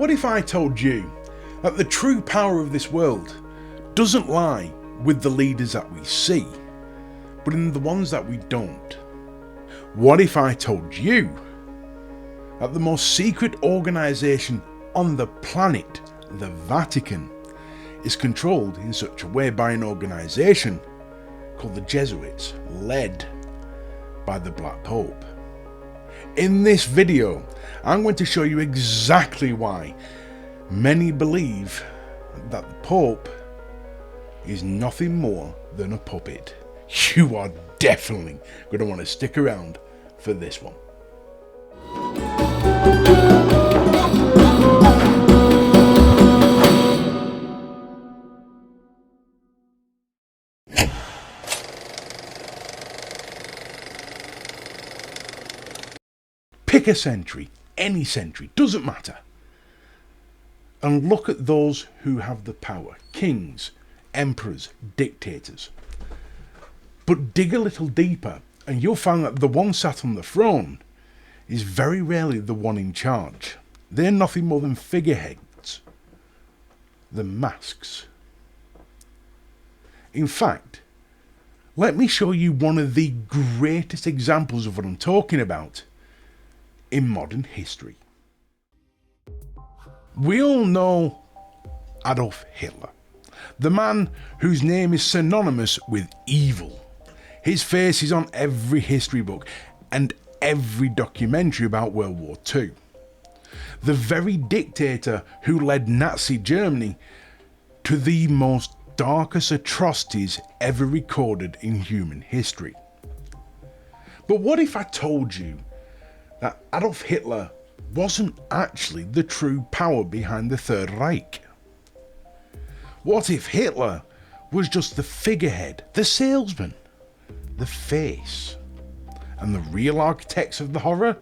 What if I told you that the true power of this world doesn't lie with the leaders that we see, but in the ones that we don't? What if I told you that the most secret organisation on the planet, the Vatican, is controlled in such a way by an organisation called the Jesuits, led by the Black Pope? In this video, I'm going to show you exactly why many believe that the Pope is nothing more than a puppet. You are definitely going to want to stick around for this one. Pick a century, any century, doesn't matter, and look at those who have the power: kings, emperors, dictators. But dig a little deeper and you'll find that the one sat on the throne is very rarely the one in charge. They're nothing more than figureheads, the masks. In fact, let me show you one of the greatest examples of what I'm talking about in modern history. We all know Adolf Hitler, the man whose name is synonymous with evil. His face is on every history book and every documentary about World War II. The very dictator who led Nazi Germany to the most darkest atrocities ever recorded in human history. But what if I told you that Adolf Hitler wasn't actually the true power behind the Third Reich? What if Hitler was just the figurehead, the salesman, the face, and the real architects of the horror?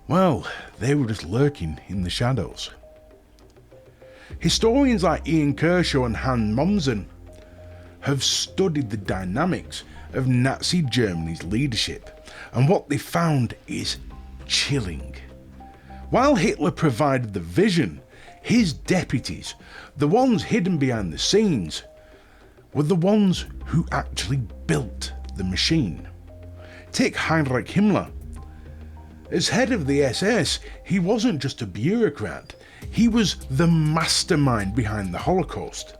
Well, they were just lurking in the shadows. Historians like Ian Kershaw and Han Mommsen have studied the dynamics of Nazi Germany's leadership, and what they found is chilling. While Hitler provided the vision, his deputies, the ones hidden behind the scenes, were the ones who actually built the machine. Take Heinrich Himmler. As head of the SS, he wasn't just a bureaucrat, he was the mastermind behind the Holocaust.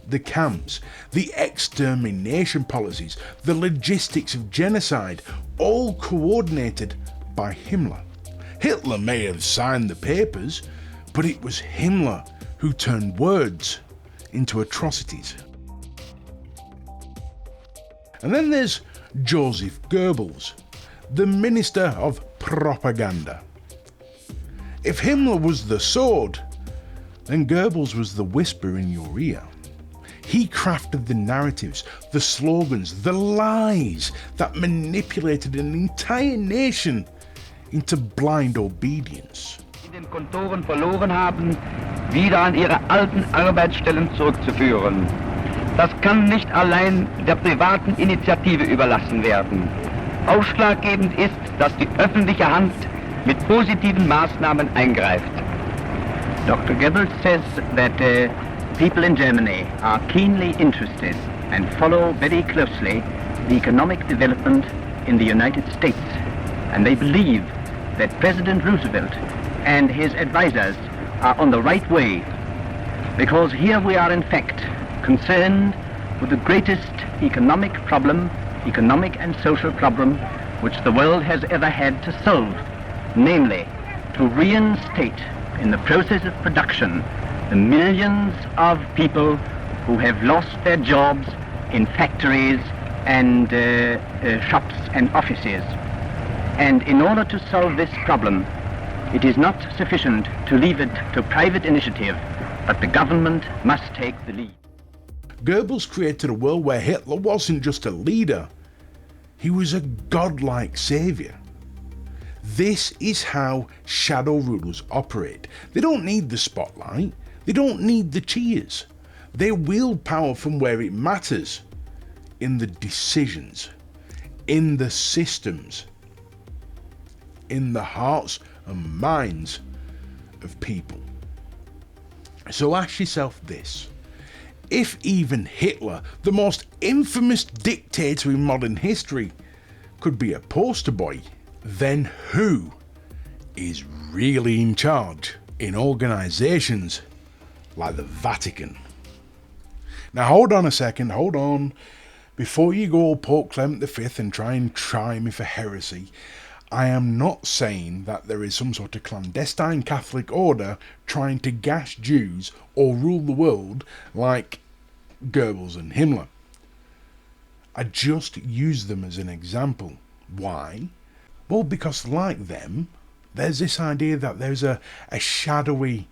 The camps, the extermination policies, the logistics of genocide, all coordinated by Himmler. Hitler may have signed the papers, but it was Himmler who turned words into atrocities. And then there's Joseph Goebbels, the Minister of Propaganda. If Himmler was the sword, then Goebbels was the whisper in your ear. He crafted the narratives, the slogans, the lies that manipulated an entire nation into blind obedience. In den Kontoren verloren haben, wieder an ihre alten Arbeitsstellen zurückzuführen. Das kann nicht allein der privaten Initiative überlassen werden. Ausschlaggebend ist, dass die öffentliche Hand mit positiven Maßnahmen eingreift. Dr. Goebbels says that people in Germany are keenly interested and follow very closely the economic development in the United States, and they believe that President Roosevelt and his advisors are on the right way, because here we are in fact concerned with the greatest economic and social problem which the world has ever had to solve, namely to reinstate in the process of production the millions of people who have lost their jobs in factories and shops and offices. And in order to solve this problem, it is not sufficient to leave it to private initiative, but the government must take the lead. Goebbels created a world where Hitler wasn't just a leader, he was a godlike saviour. This is how shadow rulers operate. They don't need the spotlight, they don't need the cheers. They wield power from where it matters, in the decisions, in the systems, in the hearts and minds of people. So ask yourself this: if even Hitler, the most infamous dictator in modern history, could be a poster boy, then who is really in charge in organisations like the Vatican? Now hold on a second, hold on. Before you go Pope Clement V and try me for heresy, I am not saying that there is some sort of clandestine Catholic order trying to gash Jews or rule the world like Goebbels and Himmler. I just use them as an example. Why? Well, because like them, there's this idea that there's a shadowy,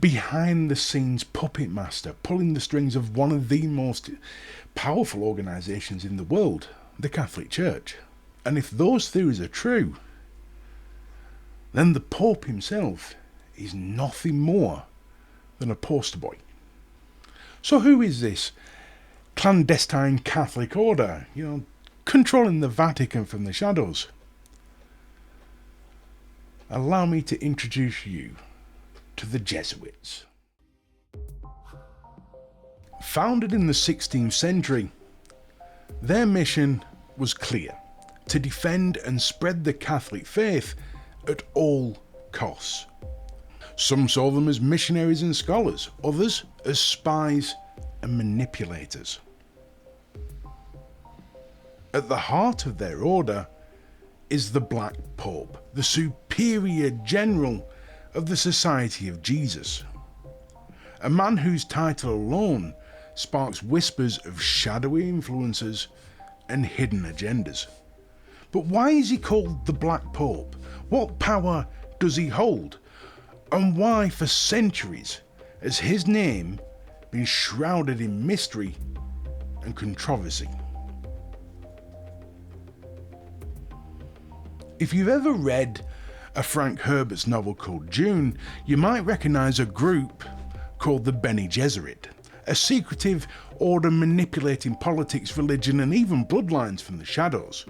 behind the scenes puppet master pulling the strings of one of the most powerful organisations in the world, the Catholic Church. And if those theories are true, then the Pope himself is nothing more than a poster boy. So who is this clandestine Catholic order, controlling the Vatican from the shadows? Allow me to introduce you to the Jesuits. Founded in the 16th century, their mission was clear: to defend and spread the Catholic faith at all costs. Some saw them as missionaries and scholars, others as spies and manipulators. At the heart of their order is the Black Pope, the Superior General of the Society of Jesus, a man whose title alone sparks whispers of shadowy influences and hidden agendas. But why is he called the Black Pope? What power does he hold? And why for centuries has his name been shrouded in mystery and controversy? If you've ever read a Frank Herbert's novel called June, you might recognise a group called the Bene Gesserit, a secretive order manipulating politics, religion and even bloodlines from the shadows.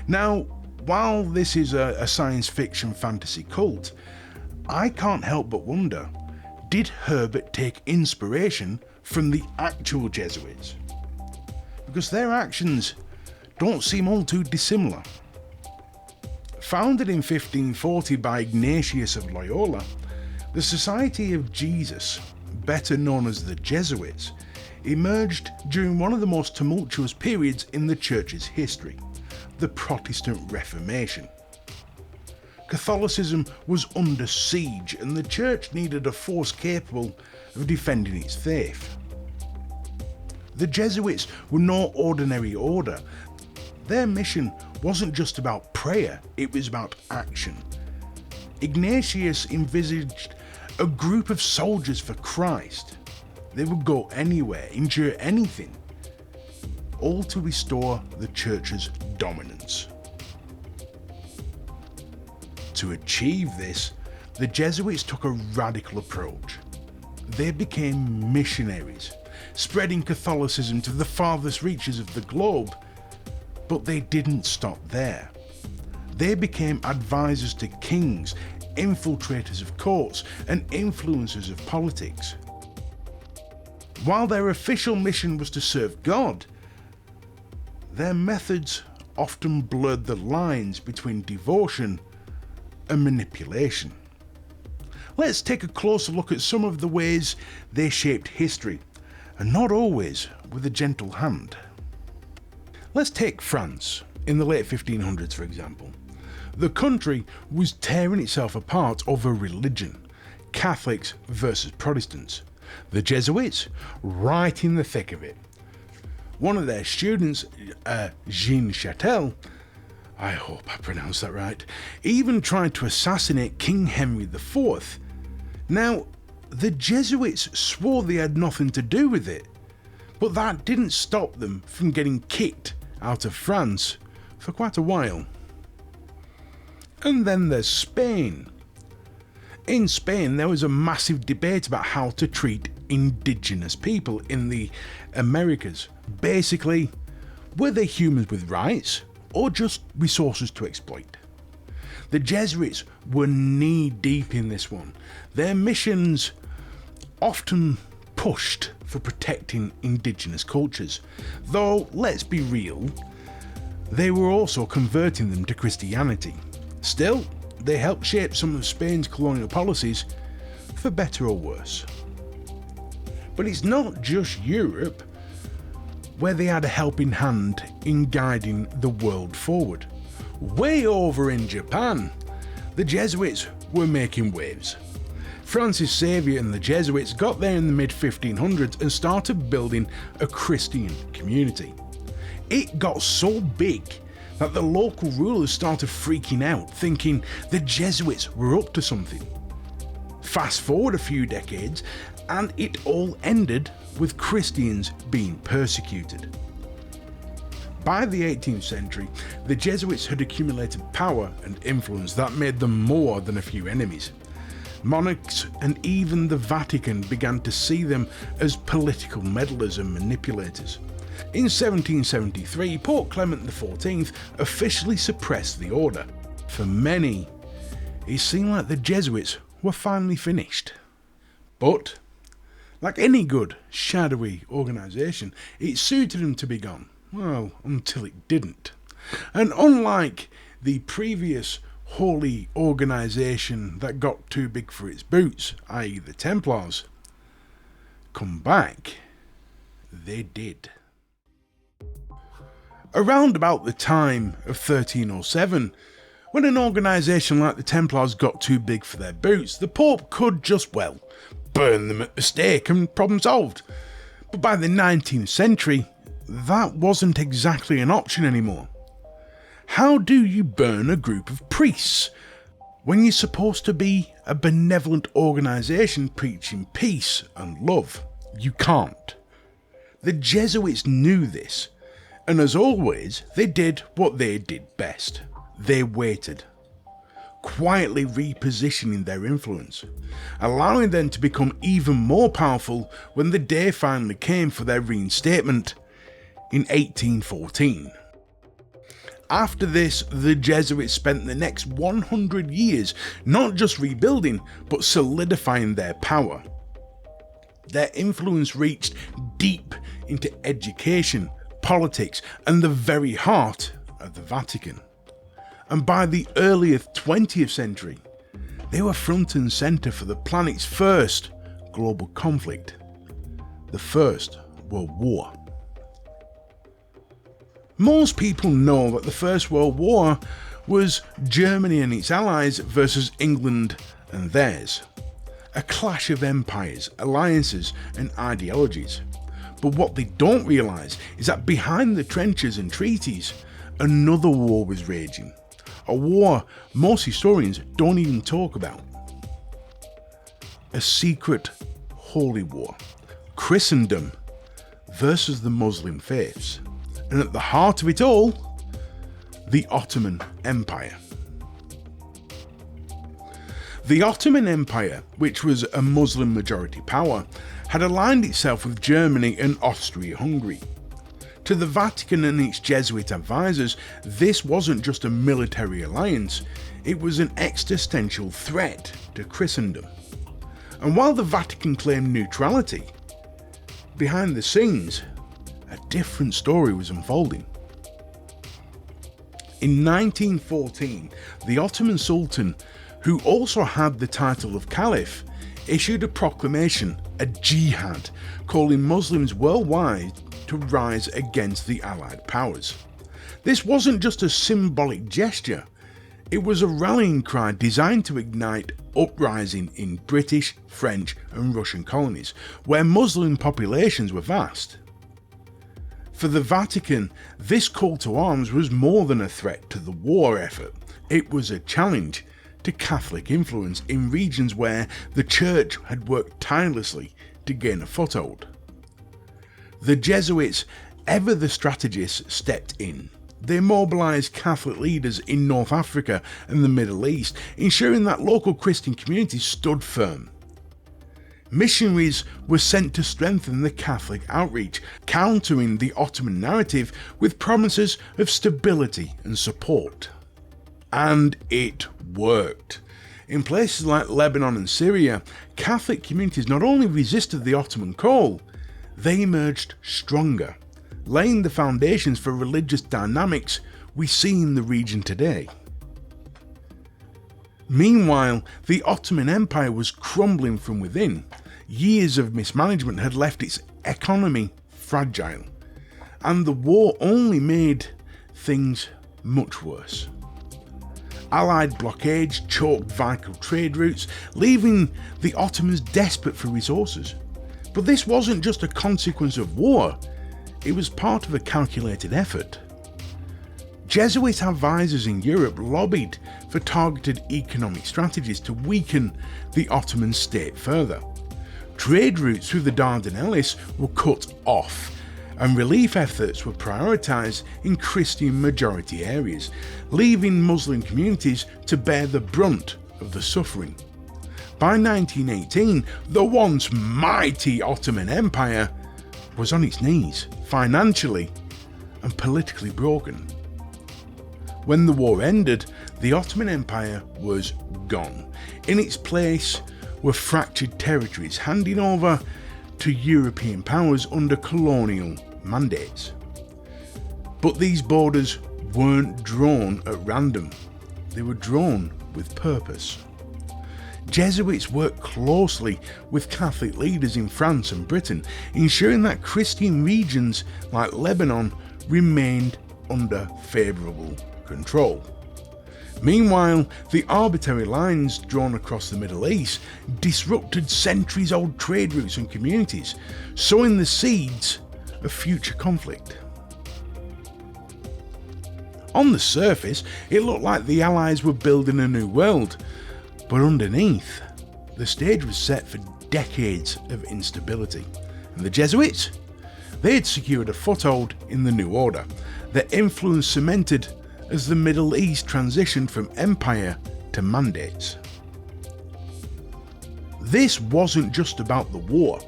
Now, while this is a science fiction fantasy cult, I can't help but wonder, did Herbert take inspiration from the actual Jesuits? Because their actions don't seem all too dissimilar. Founded in 1540 by Ignatius of Loyola, the Society of Jesus, better known as the Jesuits, emerged during one of the most tumultuous periods in the Church's history, the Protestant Reformation. Catholicism was under siege and the Church needed a force capable of defending its faith. The Jesuits were no ordinary order. Their mission wasn't just about prayer, it was about action. Ignatius envisaged a group of soldiers for Christ. They would go anywhere, endure anything, all to restore the Church's dominance. To achieve this, the Jesuits took a radical approach. They became missionaries, spreading Catholicism to the farthest reaches of the globe. But they didn't stop there. They became advisors to kings, infiltrators of courts, and influencers of politics. While their official mission was to serve God, their methods often blurred the lines between devotion and manipulation. Let's take a closer look at some of the ways they shaped history, and not always with a gentle hand. Let's take France in the late 1500s, for example. The country was tearing itself apart over religion, Catholics versus Protestants. The Jesuits, right in the thick of it. One of their students, Jean Châtel, I hope I pronounced that right, even tried to assassinate King Henry IV. Now, the Jesuits swore they had nothing to do with it, but that didn't stop them from getting kicked out of France for quite a while. And then there's Spain. In Spain, there was a massive debate about how to treat indigenous people in the Americas. Basically, were they humans with rights or just resources to exploit? The Jesuits were knee-deep in this one. Their missions often pushed for protecting indigenous cultures, though let's be real, they were also converting them to Christianity. Still, they helped shape some of Spain's colonial policies, for better or worse. But it's not just Europe where they had a helping hand in guiding the world forward. Way over in Japan, the Jesuits were making waves. Francis Xavier and the Jesuits got there in the mid-1500s and started building a Christian community. It got so big that the local rulers started freaking out, thinking the Jesuits were up to something. Fast forward a few decades, and it all ended with Christians being persecuted. By the 18th century, the Jesuits had accumulated power and influence that made them more than a few enemies. Monarchs and even the Vatican began to see them as political meddlers and manipulators. In 1773, Pope Clement XIV officially suppressed the order. For many, it seemed like the Jesuits were finally finished. But, like any good, shadowy organisation, it suited them to be gone. Well, until it didn't. And unlike the previous holy organisation that got too big for its boots, i.e. the Templars, come back, they did. Around about the time of 1307, when an organisation like the Templars got too big for their boots, the Pope could just, well, burn them at the stake and problem solved. But by the 19th century, that wasn't exactly an option anymore. How do you burn a group of priests when you're supposed to be a benevolent organisation preaching peace and love? You can't. The Jesuits knew this, and as always, they did what they did best. They waited, quietly repositioning their influence, allowing them to become even more powerful when the day finally came for their reinstatement in 1814. After this, the Jesuits spent the next 100 years not just rebuilding, but solidifying their power. Their influence reached deep into education, politics, and the very heart of the Vatican. And by the early 20th century, they were front and centre for the planet's first global conflict, the First World War. Most people know that the First World War was Germany and its allies versus England and theirs. A clash of empires, alliances and ideologies. But what they don't realise is that behind the trenches and treaties, another war was raging. A war most historians don't even talk about. A secret holy war. Christendom versus the Muslim faiths. And at the heart of it all, the Ottoman Empire. The Ottoman Empire, which was a Muslim majority power, had aligned itself with Germany and Austria-Hungary. To the Vatican and its Jesuit advisors, this wasn't just a military alliance, it was an existential threat to Christendom. And while the Vatican claimed neutrality, behind the scenes, a different story was unfolding. In 1914, the Ottoman Sultan, who also had the title of Caliph, issued a proclamation, a jihad, calling Muslims worldwide to rise against the Allied powers. This wasn't just a symbolic gesture, it was a rallying cry designed to ignite uprising in British, French and Russian colonies, where Muslim populations were vast. For the Vatican, this call to arms was more than a threat to the war effort, it was a challenge to Catholic influence in regions where the Church had worked tirelessly to gain a foothold. The Jesuits, ever the strategists, stepped in. They mobilised Catholic leaders in North Africa and the Middle East, ensuring that local Christian communities stood firm. Missionaries were sent to strengthen the Catholic outreach, countering the Ottoman narrative with promises of stability and support. And it worked. In places like Lebanon and Syria, Catholic communities not only resisted the Ottoman call, they emerged stronger, laying the foundations for religious dynamics we see in the region today. Meanwhile, the Ottoman Empire was crumbling from within. Years of mismanagement had left its economy fragile, and the war only made things much worse. Allied blockades choked vital trade routes, leaving the Ottomans desperate for resources. But this wasn't just a consequence of war, it was part of a calculated effort. Jesuit advisors in Europe lobbied for targeted economic strategies to weaken the Ottoman state further. Trade routes through the Dardanelles were cut off, and relief efforts were prioritised in Christian-majority areas, leaving Muslim communities to bear the brunt of the suffering. By 1918, the once mighty Ottoman Empire was on its knees, financially and politically broken. When the war ended, the Ottoman Empire was gone. In its place were fractured territories handing over to European powers under colonial mandates. But these borders weren't drawn at random, they were drawn with purpose. Jesuits worked closely with Catholic leaders in France and Britain, ensuring that Christian regions like Lebanon remained under favourable control. Meanwhile, the arbitrary lines drawn across the Middle East disrupted centuries-old trade routes and communities, sowing the seeds of future conflict. On the surface, it looked like the Allies were building a new world, but underneath, the stage was set for decades of instability. And the Jesuits? They had secured a foothold in the new order, their influence cemented as the Middle East transitioned from empire to mandates. This wasn't just about the war,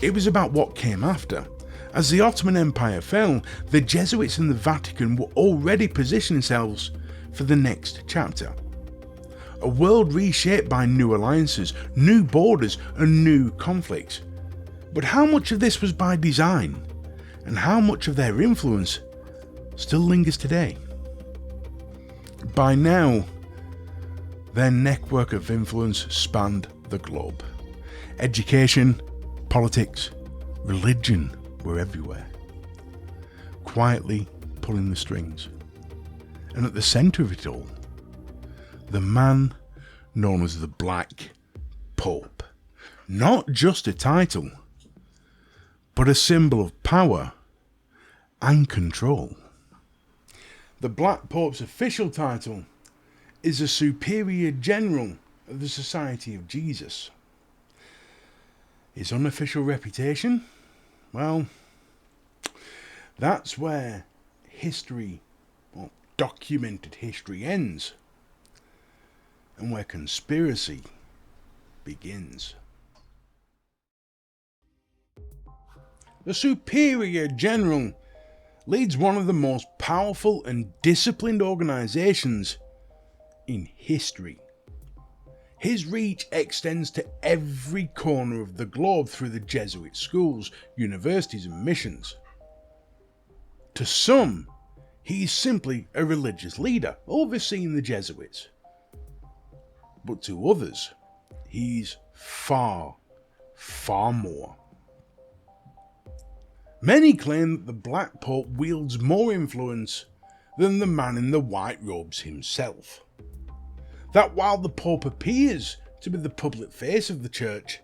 it was about what came after. As the Ottoman Empire fell, the Jesuits and the Vatican were already positioning themselves for the next chapter. A world reshaped by new alliances, new borders and new conflicts. But how much of this was by design? And how much of their influence still lingers today? By now, their network of influence spanned the globe. Education, politics, religion were everywhere, quietly pulling the strings. And at the centre of it all, the man known as the Black Pope. Not just a title, but a symbol of power and control. The Black Pope's official title is the Superior General of the Society of Jesus. His unofficial reputation? Well, that's where history, or documented history, ends, and where conspiracy begins. The Superior General leads one of the most powerful and disciplined organisations in history. His reach extends to every corner of the globe through the Jesuit schools, universities and missions. To some, he is simply a religious leader overseeing the Jesuits. But to others, he's far, far more. Many claim that the Black Pope wields more influence than the man in the white robes himself. That while the Pope appears to be the public face of the Church,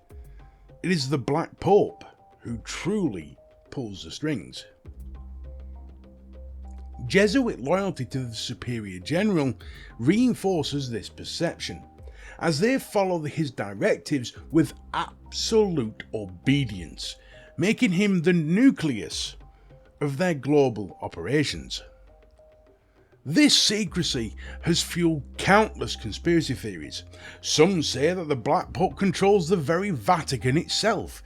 it is the Black Pope who truly pulls the strings. Jesuit loyalty to the Superior General reinforces this perception, as they follow his directives with absolute obedience, making him the nucleus of their global operations. This secrecy has fueled countless conspiracy theories. Some say that the Black Pope controls the very Vatican itself,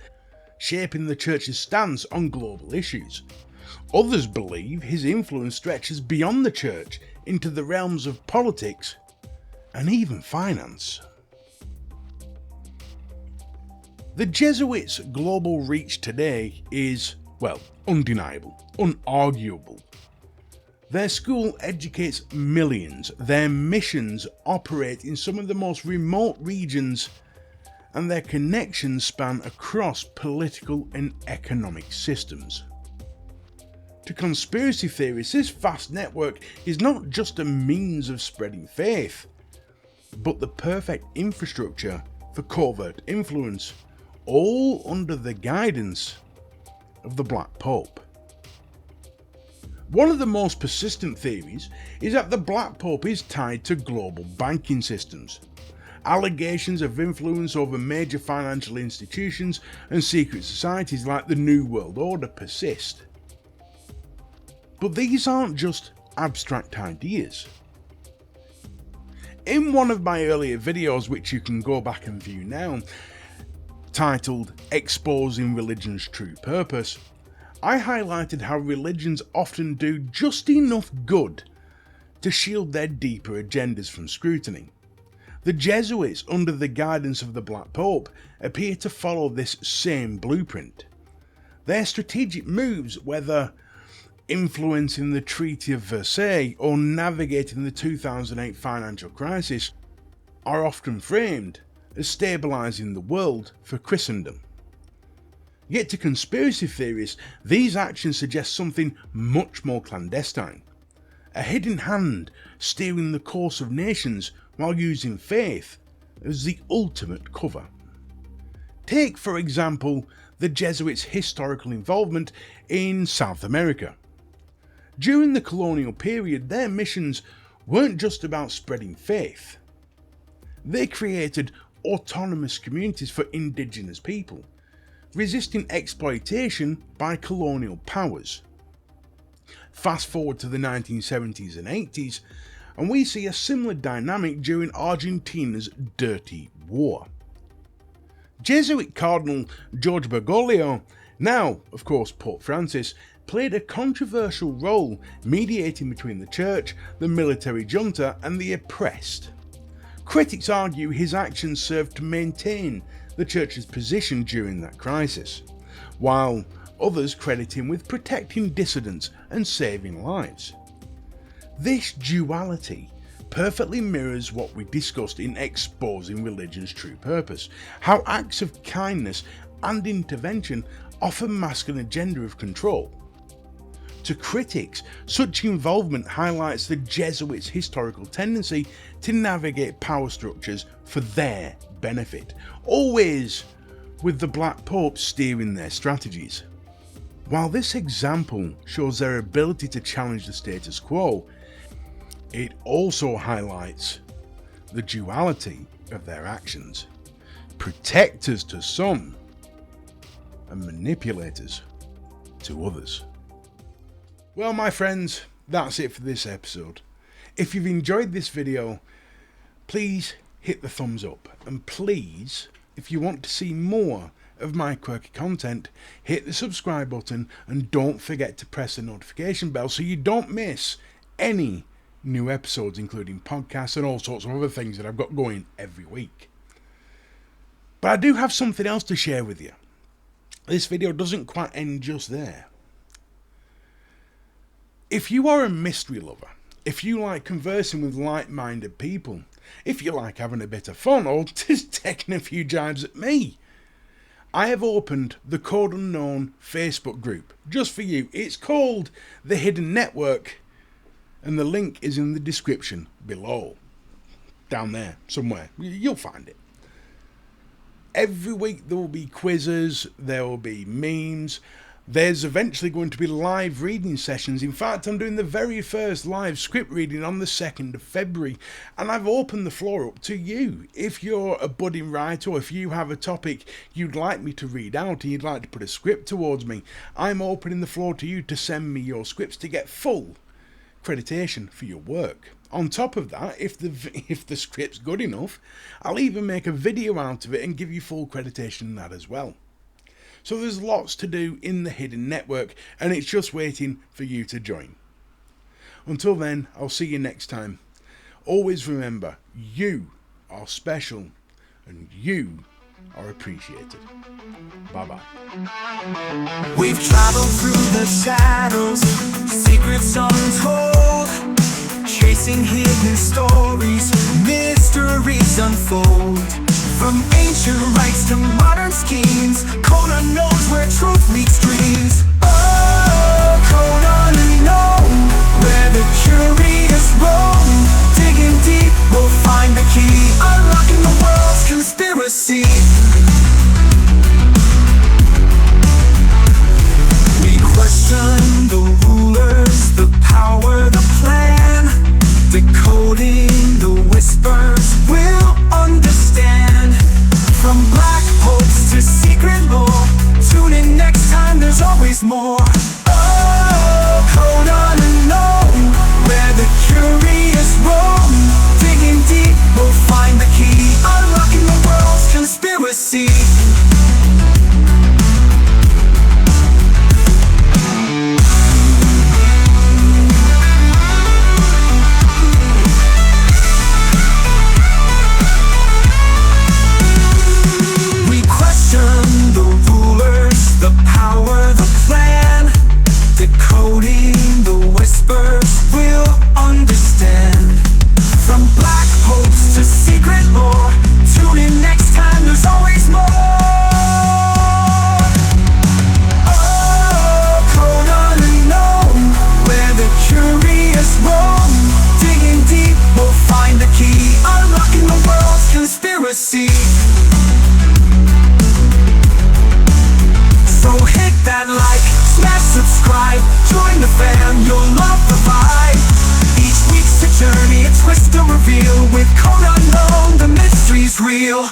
shaping the Church's stance on global issues. Others believe his influence stretches beyond the church into the realms of politics and even finance. The Jesuits' global reach today is, well, undeniable, unarguable. Their school educates millions, their missions operate in some of the most remote regions, and their connections span across political and economic systems. To conspiracy theorists, this vast network is not just a means of spreading faith, but the perfect infrastructure for covert influence, all under the guidance of the Black Pope. One of the most persistent theories is that the Black Pope is tied to global banking systems. Allegations of influence over major financial institutions and secret societies like the New World Order persist. But these aren't just abstract ideas. In one of my earlier videos, which you can go back and view now, titled Exposing Religion's True Purpose, I highlighted how religions often do just enough good to shield their deeper agendas from scrutiny. The Jesuits, under the guidance of the Black Pope, appear to follow this same blueprint. Their strategic moves, whether influencing the Treaty of Versailles or navigating the 2008 financial crisis, are often framed as stabilising the world for Christendom. Yet to conspiracy theorists, these actions suggest something much more clandestine. A hidden hand steering the course of nations while using faith as the ultimate cover. Take, for example, the Jesuits' historical involvement in South America. During the colonial period, their missions weren't just about spreading faith. They created autonomous communities for indigenous people, resisting exploitation by colonial powers. Fast forward to the 1970s and 80s, and we see a similar dynamic during Argentina's Dirty War. Jesuit Cardinal George Bergoglio, now of course Pope Francis, played a controversial role mediating between the church, the military junta and the oppressed. Critics argue his actions served to maintain the church's position during that crisis, while others credit him with protecting dissidents and saving lives. This duality perfectly mirrors what we discussed in Exposing Religion's True Purpose, how acts of kindness and intervention often mask an agenda of control. To critics, such involvement highlights the Jesuits' historical tendency to navigate power structures for their benefit, always with the Black Pope steering their strategies. While this example shows their ability to challenge the status quo, it also highlights the duality of their actions. Protectors to some and manipulators to others. Well, my friends, that's it for this episode. If you've enjoyed this video, please hit the thumbs up, and please, if you want to see more of my quirky content, hit the subscribe button and don't forget to press the notification bell so you don't miss any new episodes, including podcasts and all sorts of other things that I've got going every week. But I do have something else to share with you. This video doesn't quite end just there. If you are a mystery lover, if you like conversing with like-minded people, if you like having a bit of fun or just taking a few jibes at me, I have opened the Code Unknown Facebook group just for you. It's called The Hidden Network, and the link is in the description below. Down there, somewhere. You'll find it. Every week there will be quizzes, there will be memes. There's eventually going to be live reading sessions. In fact, I'm doing the very first live script reading on the 2nd of February, and I've opened the floor up to you. If you're a budding writer, or if you have a topic you'd like me to read out and you'd like to put a script towards me, I'm opening the floor to you to send me your scripts to get full accreditation for your work. On top of that, if the script's good enough, I'll even make a video out of it and give you full accreditation in that as well. So there's lots to do in the hidden network, and it's just waiting for you to join. Until then, I'll see you next time. Always remember, you are special and you are appreciated. Bye-bye. We've traveled through the shadows, secrets untold, chasing hidden stories, mysteries unfold. From ancient rites to modern schemes, Coda knows where truth meets dreams. Oh, Coda unknown, where the curious roam. Digging deep, we'll find the key, unlocking the world's conspiracy. We question the rulers, the power, the plan. Decoding the whispers, we'll understand. From black hopes to secret lore, tune in next time, there's always more. Oh, Coda unknown, where the curious roam. Digging deep, we'll find the key, unlocking the world's conspiracy. Decoding the whispers, we'll understand. From black hopes to secret lore, tune in next time, there's always more. Oh, Coda unknown, where the curious roam. Digging deep, we'll find the key, unlocking the world's conspiracy. So hit that like, smash subscribe, join the fam, you'll love the vibe. Each week's a journey, a twist to reveal. With Coda unknown, the mystery's real.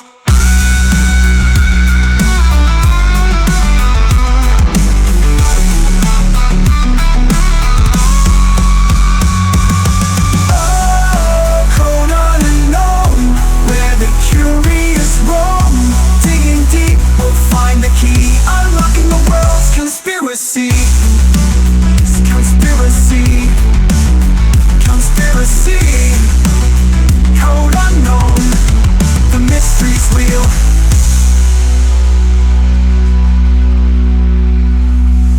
Oh, Coda unknown, where the curious roam. Digging deep, we'll find the key, unlocking the world's conspiracy. Conspiracy, conspiracy. Code unknown, the mystery's real.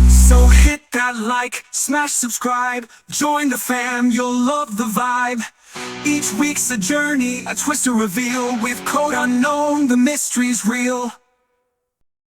So hit that like, smash subscribe, join the fam, you'll love the vibe. Each week's a journey, a twist to reveal. With Code unknown, the mystery's real.